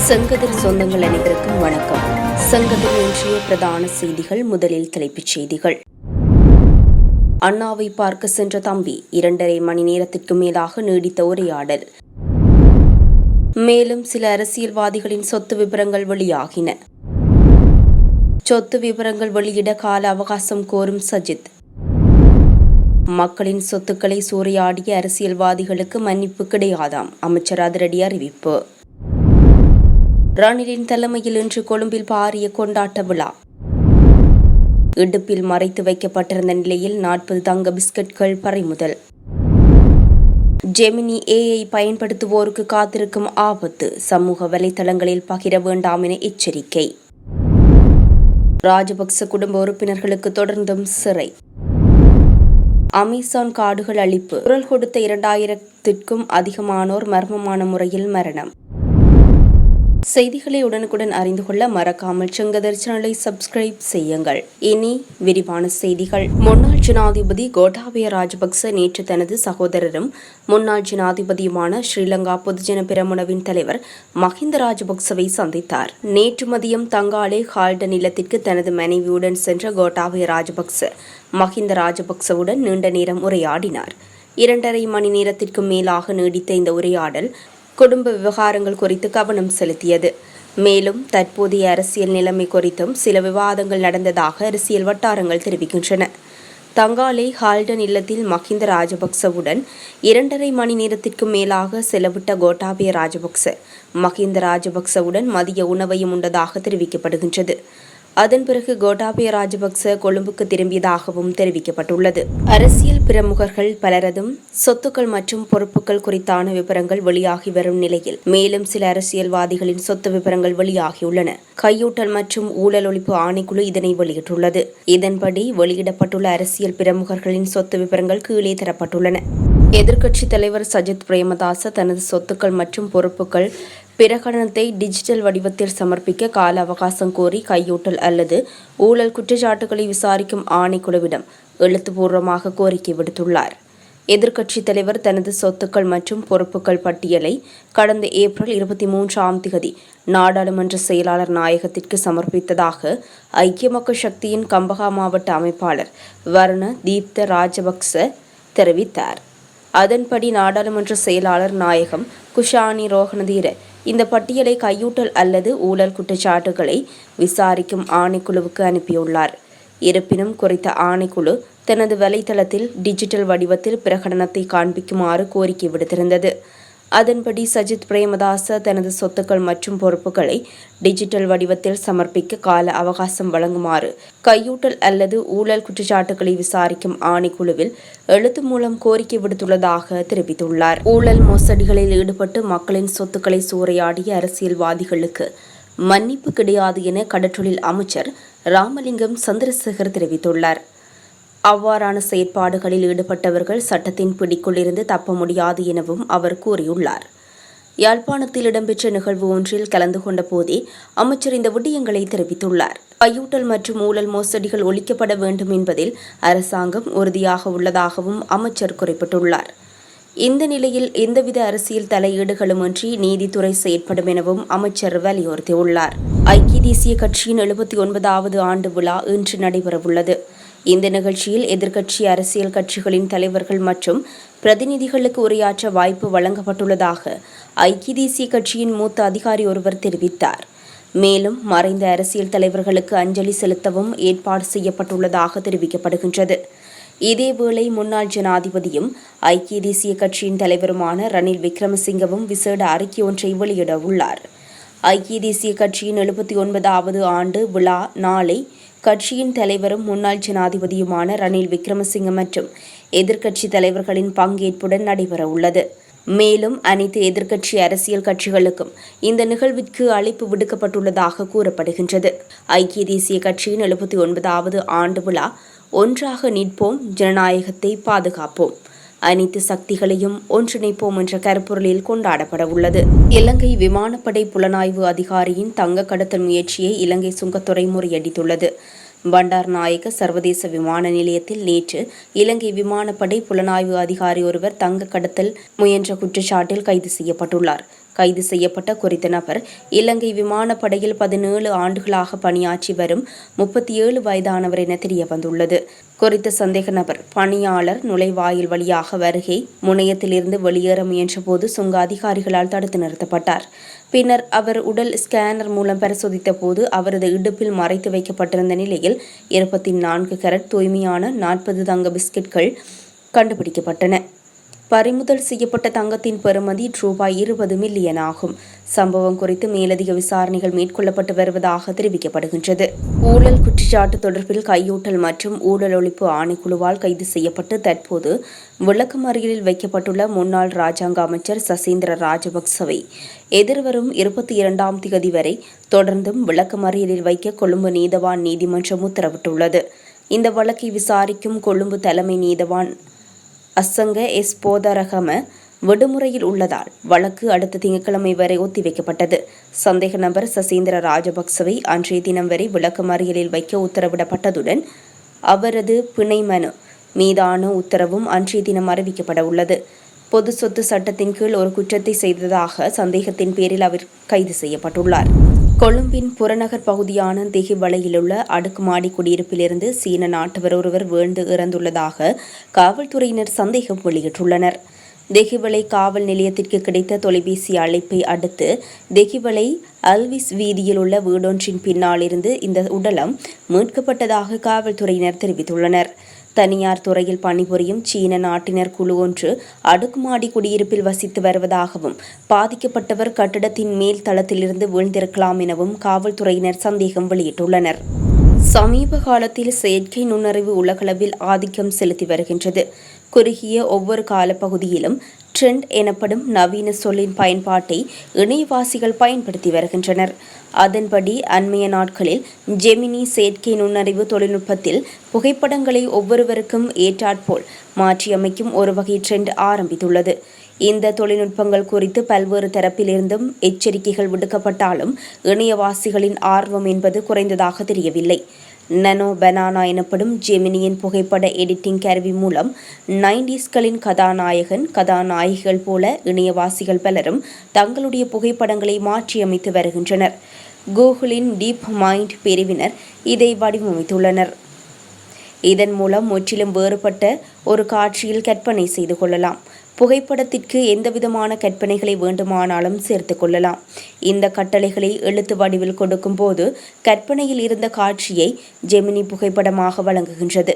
சங்கதிர் சொந்தங்கள் அனைவருக்கும் வணக்கம். சங்கதிர் இன்றைய பிரதான செய்திகள். முதலில் தலைப்புச் செய்திகள். அண்ணாவை பார்க்க சென்ற தம்பி 2.5 மணி நேரத்திற்கு மேலாக நீடித்த உரையாடல். மேலும் சில அரசியல்வாதிகளின் சொத்து விவரங்கள் வெளியாகின. சொத்து விவரங்கள் வெளியிட கால அவகாசம் கோரும் சஜித். மக்களின் சொத்துக்களை சூறையாடிய அரசியல்வாதிகளுக்கு மன்னிப்பு கிடையாதாம், அமைச்சர் அதிரடி அறிவிப்பு. ரணிலின் தலைமையில் இன்று கொழும்பில் பாரிய கொண்டாட்ட விழா. இடுப்பில் மறைத்து வைக்கப்பட்டிருந்த நிலையில் 40 தங்க பிஸ்கட்கள் பறிமுதல். ஜெமினி ஏஐ பயன்படுத்துவோருக்கு காத்திருக்கும் ஆபத்து, சமூக வலைதளங்களில் பகிர வேண்டாம் என எச்சரிக்கை. ராஜபக்ச குடும்ப உறுப்பினர்களுக்கு தொடர்ந்தும் சிறை. அமேசான் காடுகள் அழிப்பு, குரல் கொடுத்த 2000க்கும் அதிகமானோர் மர்மமான முறையில் மரணம். செய்திகளை உடனுக்குடன் அறிந்து கொள்ள மறக்காமல் செங்கதிர் சேனலை சப்ஸ்கிரைப் செய்யுங்கள். இனி விரிவான செய்திகள். முன்னாள் ஜனாதிபதி கோட்டாபய ராஜபக்ச நேற்று தனது சகோதரரும் முன்னாள் ஜனாதிபதியுமான ஸ்ரீலங்கா பொதுஜன பெரமுனவின் தலைவர் மஹிந்த ராஜபக்சவை சந்தித்தார். நேற்று மதியம் தங்காலே ஹால்டன் இல்லத்திற்கு தனது மனைவியுடன் சென்ற கோட்டாபய ராஜபக்ச மஹிந்த ராஜபக்சவுடன் நீண்ட நேரம் உரையாடினார். 2.5 மணி நேரத்திற்கு மேலாக நீடித்த இந்த உரையாடல் குடும்ப விவகாரங்கள் குறித்து கவனம் செலுத்தியது. மேலும் தற்போதைய அரசியல் நிலைமை குறித்தும் சில விவாதங்கள் நடந்ததாக அரசியல் வட்டாரங்கள் தெரிவிக்கின்றன. தங்காலே ஹால்டன் இல்லத்தில் மஹிந்த ராஜபக்சவுடன் 2.5 மணி நேரத்திற்கு மேலாக செலவிட்ட கோட்டாபய ராஜபக்ச மஹிந்த ராஜபக்சவுடன் மதிய உணவையும் உண்டதாக தெரிவிக்கப்படுகின்றது. அதன் பிறகு கோட்டாபய ராஜபக்ச கொழும்புக்கு திரும்பியதாகவும் தெரிவிக்கப்பட்டுள்ளது. அரசியல் பிரமுகர்கள் பலரதும் சொத்துக்கள் மற்றும் பொறுப்புகள் குறித்தான விவரங்கள் வெளியாகி வரும் நிலையில் மேலும் சில அரசியல்வாதிகளின் சொத்து விவரங்கள் வெளியாகியுள்ளன. கையூட்டல் மற்றும் ஊழல் ஒழிப்பு ஆணைக்குழு இதனை வெளியிட்டுள்ளது. இதன்படி வெளியிடப்பட்டுள்ள அரசியல் பிரமுகர்களின் சொத்து விவரங்கள் கீழே தரப்பட்டுள்ளன. எதிர்க்கட்சித் தலைவர் சஜித் பிரேமதாச தனது சொத்துக்கள் மற்றும் பொறுப்புகள் பிரகடனத்தை டிஜிட்டல் வடிவத்தில் சமர்ப்பிக்க கால அவகாசம் கோரி கையூட்டல் அல்லது ஊழல் குற்றச்சாட்டுகளை விசாரிக்கும் ஆணைக்குழுவிடம் எழுத்துப்பூர்வமாக கோரிக்கை விடுத்துள்ளார். எதிர்க்கட்சித் தலைவர் தனது சொத்துக்கள் மற்றும் பொறுப்புகள் பட்டியலை கடந்த ஏப்ரல் 23ஆம் தேதி நாடாளுமன்ற செயலாளர் நாயகத்திற்கு சமர்ப்பித்ததாக ஐக்கிய மக்கள் சக்தியின் கம்பஹா மாவட்ட அமைப்பாளர் வர்ண தீப்த ராஜபக்ச தெரிவித்தார். அதன்படி நாடாளுமன்ற செயலாளர் நாயகம் குஷானி ரோஹணதீர இந்த பட்டியலை கையூட்டல் அல்லது ஊழல் குற்றச்சாட்டுகளை விசாரிக்கும் ஆணைக்குழுவுக்கு அனுப்பியுள்ளார். இருப்பினும் குறித்த ஆணைக்குழு தனது வலைதளத்தில் டிஜிட்டல் வடிவத்தில் பிரகடனத்தை காண்பிக்குமாறு கோரிக்கை விடுத்திருந்தது. அதன்படி சஜித் பிரேமதாச தனது சொத்துக்கள் மற்றும் பொறுப்புகளை டிஜிட்டல் வடிவத்தில் சமர்ப்பிக்க கால அவகாசம் வழங்குமாறு கையூட்டல் அல்லது ஊழல் குற்றச்சாட்டுகளை விசாரிக்கும் ஆணைக்குழுவில் எழுத்து மூலம் கோரிக்கை விடுத்துள்ளதாக தெரிவித்துள்ளார். ஊழல் மோசடிகளில் ஈடுபட்டு மக்களின் சொத்துக்களை சூறையாடிய அரசியல்வாதிகளுக்கு மன்னிப்பு கிடையாது என கடற்றொழில் அமைச்சர் ராமலிங்கம் சந்திரசேகர் தெரிவித்துள்ளார். அவ்வாறான செயற்பாடுகளில் ஈடுபட்டவர்கள் சட்டத்தின் பிடிக்குள் இருந்து தப்ப முடியாது எனவும் அவர் கூறியுள்ளார். யாழ்ப்பாணத்தில் இடம்பெற்ற நிகழ்வு ஒன்றில் கலந்து கொண்ட போதே அமைச்சர் இந்த விடயங்களை தெரிவித்துள்ளார். கையூட்டல் மற்றும் ஊழல் மோசடிகள் ஒழிக்கப்பட வேண்டும் என்பதில் அரசாங்கம் உறுதியாக உள்ளதாகவும் அமைச்சர் குறிப்பிட்டுள்ளார். இந்த நிலையில் எந்தவித அரசியல் தலையீடுகளுமின்றி நீதித்துறை செயற்படும் எனவும் அமைச்சர் வலியுறுத்தியுள்ளார். ஐக்கிய தேசிய கட்சியின் 79வது ஆண்டு விழா இன்று நடைபெறவுள்ளது. இந்த நிகழ்ச்சியில் எதிர்க்கட்சி அரசியல் கட்சிகளின் தலைவர்கள் மற்றும் பிரதிநிதிகளுக்கு உரையாற்ற வாய்ப்பு வழங்கப்பட்டுள்ளதாக ஐக்கிய தேசிய கட்சியின் மூத்த அதிகாரி ஒருவர் தெரிவித்தார். மேலும் மறைந்த அரசியல் தலைவர்களுக்கு அஞ்சலி செலுத்தவும் ஏற்பாடு செய்யப்பட்டுள்ளதாக தெரிவிக்கப்படுகின்றது. இதேவேளை முன்னாள் ஜனாதிபதியும் ஐக்கிய தேசிய கட்சியின் தலைவருமான ரணில் விக்ரமசிங்கவும் விசேட அறிக்கை ஒன்றை வெளியிட உள்ளார். ஐக்கிய தேசிய கட்சியின் 79வது ஆண்டு விழா நாளை கட்சியின் தலைவரும் முன்னாள் ஜனாதிபதியுமான ரணில் விக்ரமசிங்க மற்றும் எதிர்க்கட்சி தலைவர்களின் பங்கேற்புடன் நடைபெறவுள்ளது. மேலும் அனைத்து எதிர்க்கட்சி அரசியல் கட்சிகளுக்கும் இந்த நிகழ்விற்கு அழைப்பு விடுக்கப்பட்டுள்ளதாக கூறப்படுகின்றது. ஐக்கிய தேசிய கட்சியின் 79வது ஆண்டு விழா ஒன்றாக நிற்போம், ஜனநாயகத்தை பாதுகாப்போம், அனைத்து சக்திகளையும் ஒன்றிணைப்போம் என்ற கருப்பொருளில் கொண்டாடப்பட உள்ளது. இலங்கை விமானப்படை புலனாய்வு அதிகாரியின் தங்க கடத்தல் முயற்சியை இலங்கை சுங்கத்துறை முறியடித்துள்ளது. பண்டார்நாயக்க சர்வதேச விமான நிலையத்தில் நேற்று இலங்கை விமானப்படை புலனாய்வு அதிகாரி ஒருவர் தங்க கடத்தல் முயன்ற குற்றச்சாட்டில் கைது செய்யப்பட்டுள்ளார். கைது செய்யப்பட்ட குறித்த நபர் இலங்கை விமானப்படையில் 17 ஆண்டுகளாக பணியாற்றி வரும் 37 வயதானவர் என தெரியவந்துள்ளது. குறித்த சந்தேக நபர் பணியாளர் நுழைவாயில் வழியாக வருகை முனையத்திலிருந்து வெளியேற முயன்றபோது சுங்க அதிகாரிகளால் தடுத்து நிறுத்தப்பட்டார். பின்னர் அவர் உடல் ஸ்கேனர் மூலம் பரிசோதித்த போது அவரது இடுப்பில் மறைத்து வைக்கப்பட்டிருந்த நிலையில் 24 கேரட் தூய்மையான 40 தங்க பிஸ்கெட்கள் கண்டுபிடிக்கப்பட்டன. பறிமுதல் செய்யப்பட்ட தங்கத்தின் பெறுமதி ரூபாய் 20 மில்லியன் ஆகும். சம்பவம் குறித்து மேலதிக விசாரணைகள் மேற்கொள்ளப்பட்டு வருவதாக தெரிவிக்கப்படுகின்றது. ஊழல் குற்றச்சாட்டு தொடர்பில் கையூட்டல் மற்றும் ஊழல் ஒழிப்பு ஆணைக்குழுவால் கைது செய்யப்பட்டு தற்போது விளக்கமறியலில் வைக்கப்பட்டுள்ள முன்னாள் ராஜாங்க அமைச்சர் சசீந்திர ராஜபக்சவை எதிர்வரும் 22ஆம் திகதி வரை தொடர்ந்தும் விளக்கமறியலில் வைக்க கொழும்பு நீதவான் நீதிமன்றம் உத்தரவிட்டுள்ளது. இந்த வழக்கை விசாரிக்கும் கொழும்பு தலைமை நீதவான் அசங்க எஸ் போதரகம விடுமுறையில் உள்ளதால் வழக்கு அடுத்த திங்கட்கிழமை வரை ஒத்திவைக்கப்பட்டது. சந்தேக நபர் சசீந்திர ராஜபக்சவை அன்றைய தினம் வரை விளக்கமறியலில் வைக்க உத்தரவிடப்பட்டதுடன் அவரது பிணை மனு மீதான உத்தரவும் அன்றைய தினம் அறிவிக்கப்பட உள்ளது. பொது சொத்து சட்டத்தின் கீழ் ஒரு குற்றத்தை செய்ததாக சந்தேகத்தின் பேரில் அவர் கைது செய்யப்பட்டுள்ளார். கொழும்பின் புறநகர் பகுதியான தெஹிவளையிலுள்ள அடுக்குமாடி குடியிருப்பிலிருந்து சீன நாட்டவர் ஒருவர் வீழ்ந்து இறந்துள்ளதாக காவல்துறையினர் சந்தேகம் வெளியிட்டுள்ளனர். தெஹிவளை காவல் நிலையத்திற்கு கிடைத்த தொலைபேசி அழைப்பை அடுத்து தெஹிவளை அல்விஸ் வீதியில் உள்ள வீடொன்றின் பின்னால் இருந்து இந்த உடலம் மீட்கப்பட்டதாக காவல்துறையினர் தெரிவித்துள்ளனர். தனியார் துறையில் பணிபுரியும் சீன நாட்டினர் குழு ஒன்று அடுக்குமாடி குடியிருப்பில் வசித்து வருவதாகவும் பாதிக்கப்பட்டவர் கட்டிடத்தின் மேல் தளத்திலிருந்து வீழ்ந்திருக்கலாம் எனவும் காவல்துறையினர் சந்தேகம் வெளியிட்டுள்ளனர். சமீப காலத்தில் செயற்கை நுண்ணறிவு உலகளவில் ஆதிக்கம் செலுத்தி வருகின்றது. குறுகிய ஒவ்வொரு காலப்பகுதியிலும் ட்ரெண்ட் எனப்படும் நவீன சொல்லின் பயன்பாட்டை இணையவாசிகள் பயன்படுத்தி வருகின்றனர். அதன்படி அண்மைய நாட்களில் ஜெமினி செயற்கை நுண்ணறிவு தொழில்நுட்பத்தில் புகைப்படங்களை ஒவ்வொருவருக்கும் ஏற்றாற்போல் மாற்றியமைக்கும் ஒரு வகை ட்ரெண்ட் ஆரம்பித்துள்ளது. இந்த தொழில்நுட்பங்கள் குறித்து பல்வேறு தரப்பிலிருந்தும் எச்சரிக்கைகள் விடுக்கப்பட்டாலும் இணையவாசிகளின் ஆர்வம் என்பது குறைந்ததாக தெரியவில்லை. நனோ பனானா எனப்படும் ஜெமினியின் புகைப்பட எடிட்டிங் கருவி மூலம் 90ஸ்களின் கதாநாயகிகள் போல இணையவாசிகள் பலரும் தங்களுடைய புகைப்படங்களை மாற்றியமைத்து வருகின்றனர். கூகுளின் டீப் மைண்ட் பிரிவினர் இதை வடிவமைத்துள்ளனர். இதன் மூலம் முற்றிலும் வேறுபட்ட ஒரு காட்சியில் கற்பனை செய்து கொள்ளலாம். புகைப்படத்திற்கு எந்தவிதமான கற்பனைகளை வேண்டுமானாலும் சேர்த்துக் கொள்ளலாம். இந்த கட்டளைகளை எழுத்து வடிவில் கொடுக்கும் போது கற்பனையில் இருந்த காட்சியை ஜெமினி புகைப்படமாக வழங்குகின்றது.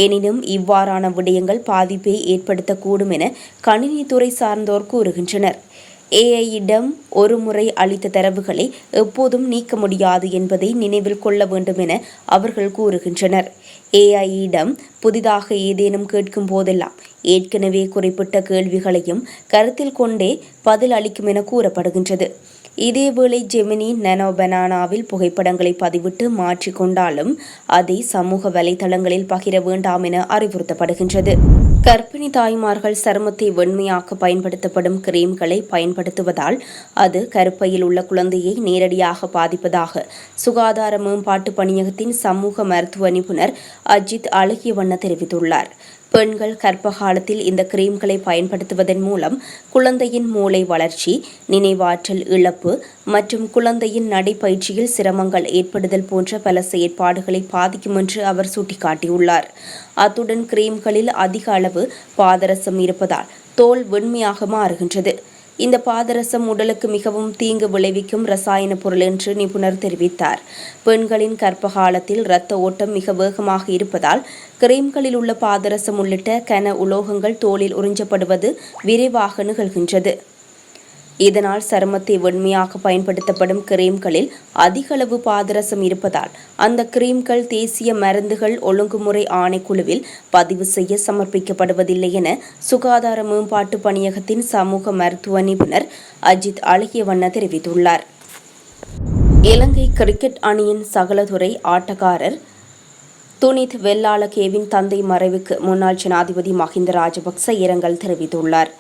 எனினும் இவ்வாறான விடயங்கள் பாதிப்பை ஏற்படுத்தக்கூடும் என கணினித்துறை சார்ந்தோர் கூறுகின்றனர். ஏஐயிடம் ஒரு முறை அளித்த தரவுகளை எப்போதும் நீக்க முடியாது என்பதை நினைவில் கொள்ள வேண்டும் என அவர்கள் கூறுகின்றனர். ஏஐயிடம் புதிதாக ஏதேனும் கேட்கும் போதெல்லாம் ஏற்கனவே குறிப்பிட்ட கேள்விகளையும் கருத்தில் கொண்டே பதில் அளிக்கும் என கூறப்படுகின்றது. இதேவேளை ஜெமினி நனோ பனானாவில் புகைப்படங்களை பதிவிட்டு மாற்றிக்கொண்டாலும் அதை சமூக வலைதளங்களில் பகிர வேண்டாம் என அறிவுறுத்தப்படுகின்றது. கர்ப்பிணி தாய்மார்கள் சருமத்தை வெண்மையாக்க பயன்படுத்தப்படும் கிரீம்களை பயன்படுத்துவதால் அது கருப்பையில் உள்ள குழந்தையை நேரடியாக பாதிப்பதாக சுகாதார மேம்பாட்டு பணியகத்தின் சமூக மருத்துவ நிபுணர் அஜித் அழகியவண்ண தெரிவித்துள்ளார். பெண்கள் கர்ப்பகாலத்தில் இந்த கிரீம்களை பயன்படுத்துவதன் மூலம் குழந்தையின் மூளை வளர்ச்சி, நினைவாற்றல் இழப்பு மற்றும் குழந்தையின் நடைப்பயிற்சியில் சிரமங்கள் ஏற்படுதல் போன்ற பல செயற்பாடுகளை பாதிக்கும் என்று அவர் சுட்டிக்காட்டியுள்ளார். அத்துடன் கிரீம்களில் அதிக அளவு பாதரசம் இருப்பதால் தோல் வெண்மையாக மாறுகின்றது. இந்த பாதரசம் உடலுக்கு மிகவும் தீங்கு விளைவிக்கும் ரசாயன பொருள் என்று நிபுணர் தெரிவித்தார். பெண்களின் கர்ப்பகாலத்தில் இரத்த ஓட்டம் மிக வேகமாக இருப்பதால் கிரீம்களில் உள்ள பாதரசம் உள்ளிட்ட கன உலோகங்கள் தோலில் உறிஞ்சப்படுவது விரைவாக நிகழ்கின்றது. இதனால் சருமத்தை வெண்மையாக பயன்படுத்தப்படும் கிரீம்களில் அதிக அளவு பாதரசம் இருப்பதால் அந்த கிரீம்கள் தேசிய மருந்துகள் ஒழுங்குமுறை ஆணைக்குழுவில் பதிவு செய்ய சமர்ப்பிக்கப்படுவதில்லை என சுகாதார மேம்பாட்டு பணியகத்தின் சமூக மருத்துவ நிபுணர் அஜித் அழகியவண்ண தெரிவித்துள்ளார். இலங்கை கிரிக்கெட் அணியின் சகலதுறை ஆட்டக்காரர் துனித் வெல்லாளகேவின் தந்தை மறைவுக்கு முன்னாள் ஜனாதிபதி மஹிந்த ராஜபக்ச இரங்கல் தெரிவித்துள்ளார்.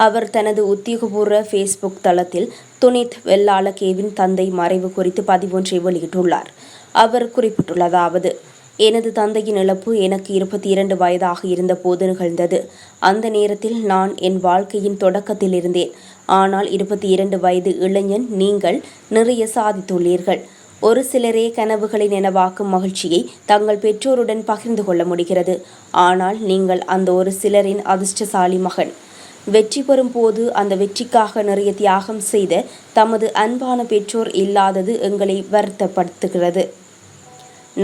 அவர் தனது உத்தியோகபூர்வ ஃபேஸ்புக் தளத்தில் துனித் வெல்லாளகேவின் தந்தை மறைவு குறித்து பதிவொன்றை வெளியிட்டுள்ளார். அவர் குறிப்பிட்டுள்ளதாவது: எனது தந்தையின் இழப்பு எனக்கு 22 வயதாக இருந்த போது நிகழ்ந்தது. அந்த நேரத்தில் நான் என் வாழ்க்கையின் தொடக்கத்தில் இருந்தேன். ஆனால் 22 வயது இளைஞன் நீங்கள் நிறைய சாதித்துள்ளீர்கள். ஒரு சிலரே கனவுகளை நினைவாக்கும் மகிழ்ச்சியை தங்கள் பெற்றோருடன் பகிர்ந்து கொள்ள முடிகிறது. ஆனால் நீங்கள் அந்த ஒரு சிலரின் அதிர்ஷ்டசாலி மகன். வெற்றி பெறும் போது அந்த வெற்றிக்காக நிறைய தியாகம் செய்த தமது அன்பான பெற்றோர் இல்லாதது எங்களை வருத்தப்படுத்துகிறது.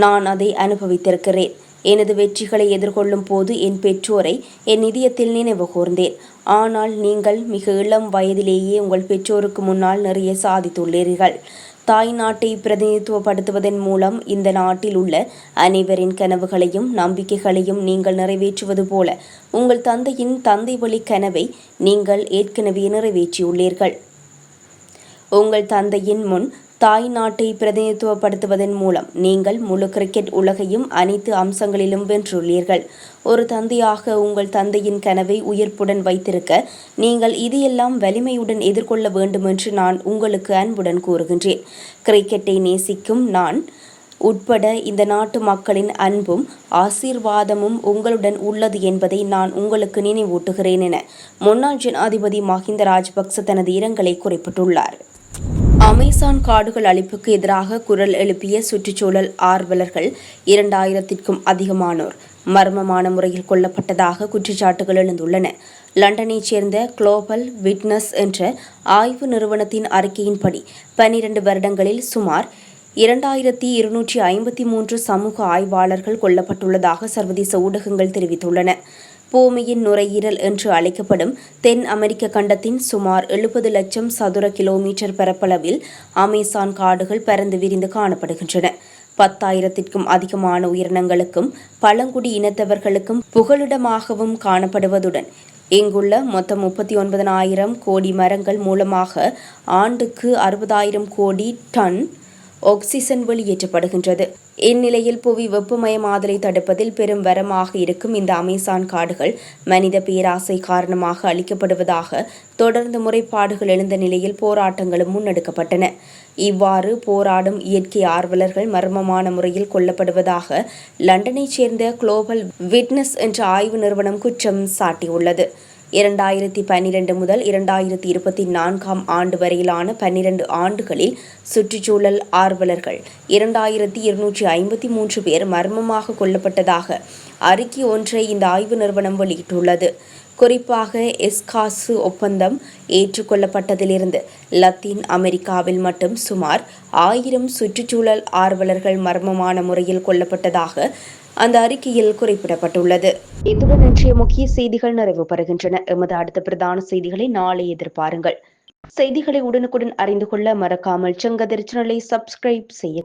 நான் அதை அனுபவித்திருக்கிறேன். எனது வெற்றிகளை எதிர்கொள்ளும் போது என் பெற்றோரை என் இதயத்தில் நினைவு கூர்ந்தேன். ஆனால் நீங்கள் மிக இளம் வயதிலேயே உங்கள் பெற்றோருக்கு முன்னால் நிறைய சாதித்துள்ளீர்கள். தாய் நாட்டை பிரதிநிதித்துவப்படுத்துவதன் மூலம் இந்த நாட்டில் உள்ள அனைவரின் கனவுகளையும் நம்பிக்கைகளையும் நீங்கள் நிறைவேற்றுவது போல உங்கள் தந்தையின் தந்தை வழி கனவை நீங்கள் ஏற்கனவே நிறைவேற்றியுள்ளீர்கள். உங்கள் தந்தையின் முன் தாய் நாட்டை பிரதிநிதித்துவப்படுத்துவதன் மூலம் நீங்கள் முழு கிரிக்கெட் உலகையும் அனைத்து அம்சங்களிலும் வென்றுள்ளீர்கள். ஒரு தந்தையாக உங்கள் தந்தையின் கனவை உயிர்ப்புடன் வைத்திருக்க நீங்கள் இதையெல்லாம் வலிமையுடன் எதிர்கொள்ள வேண்டும் என்று நான் உங்களுக்கு அன்புடன் கூறுகின்றேன். கிரிக்கெட்டை நேசிக்கும் நான் உட்பட இந்த நாட்டு மக்களின் அன்பும் ஆசீர்வாதமும் உங்களுடன் உள்ளது என்பதை நான் உங்களுக்கு நினைவூட்டுகிறேன் என முன்னாள் ஜனாதிபதி மஹிந்த ராஜபக்ச தனது இரங்கலை குறிப்பிட்டுள்ளார். அமேசான் காடுகள் அழிப்புக்கு எதிராக குரல் எழுப்பிய சுற்றுச்சூழல் ஆர்வலர்கள் 2000க்கும் அதிகமானோர் மர்மமான முறையில் கொல்லப்பட்டதாக குற்றச்சாட்டுகள் எழுந்துள்ளன. லண்டனைச் சேர்ந்த குளோபல் விட்னஸ் என்ற ஆய்வு நிறுவனத்தின் அறிக்கையின்படி 12 வருடங்களில் சுமார் 2253 சமூக ஆய்வாளர்கள் கொல்லப்பட்டுள்ளதாக சர்வதேச ஊடகங்கள் தெரிவித்துள்ளன. பூமியின் நுரையீரல் என்று அழைக்கப்படும் தென் அமெரிக்க கண்டத்தின் சுமார் 70 லட்சம் சதுர கிலோமீட்டர் பரப்பளவில் அமேசான் காடுகள் பரந்து விரிந்து காணப்படுகின்றன. 10,000க்கும் அதிகமான உயிரினங்களுக்கும் பழங்குடி இனத்தவர்களுக்கும் புகலிடமாகவும் காணப்படுவதுடன் இங்குள்ள மொத்தம் 39,000 கோடி மரங்கள் மூலமாக ஆண்டுக்கு 60,000 கோடி டன் ஆக்சிஜன் வெளியேற்றப்படுகின்றது. இந்நிலையில் புவி வெப்பமயமாதலை தடுப்பதில் பெரும் வரமாக இருக்கும் இந்த அமேசான் காடுகள் மனித பேராசை காரணமாக அழிக்கப்படுவதாக தொடர்ந்து முறைப்பாடுகள் எழுந்த நிலையில் போராட்டங்களும் முன்னெடுக்கப்பட்டன. இவ்வாறு போராடும் இயற்கை ஆர்வலர்கள் மர்மமான முறையில் கொல்லப்படுவதாக லண்டனைச் சேர்ந்த குளோபல் விட்னஸ் என்ற ஆய்வு நிறுவனம் குற்றம் சாட்டியுள்ளது. 2012 முதல் 2024 ஆண்டு வரையிலான 12 ஆண்டுகளில் சுற்றுச்சூழல் ஆர்வலர்கள் 2253 பேர் மர்மமாக கொல்லப்பட்டதாக அறிக்கை ஒன்றை இந்த ஆய்வு நிறுவனம் வெளியிட்டுள்ளது. குறிப்பாக எஸ்காசு ஒப்பந்தம் ஏற்றுக்கொள்ளப்பட்டதிலிருந்து லத்தீன் அமெரிக்காவில் மட்டும் சுமார் 1000 சுற்றுச்சூழல் ஆர்வலர்கள் மர்மமான முறையில் கொல்லப்பட்டதாக அந்த அறிக்கையில் குறிப்பிடப்பட்டுள்ளது. இத்துடன் இன்றைய முக்கிய செய்திகள் நிறைவு பெறுகின்றன. எமது அடுத்த பிரதான செய்திகளை நாளை எதிர்பாருங்கள். செய்திகளை உடனுக்குடன் அறிந்து கொள்ள மறக்காமல் செங்கதிர் சேனலை சப்ஸ்கிரைப் செய்ய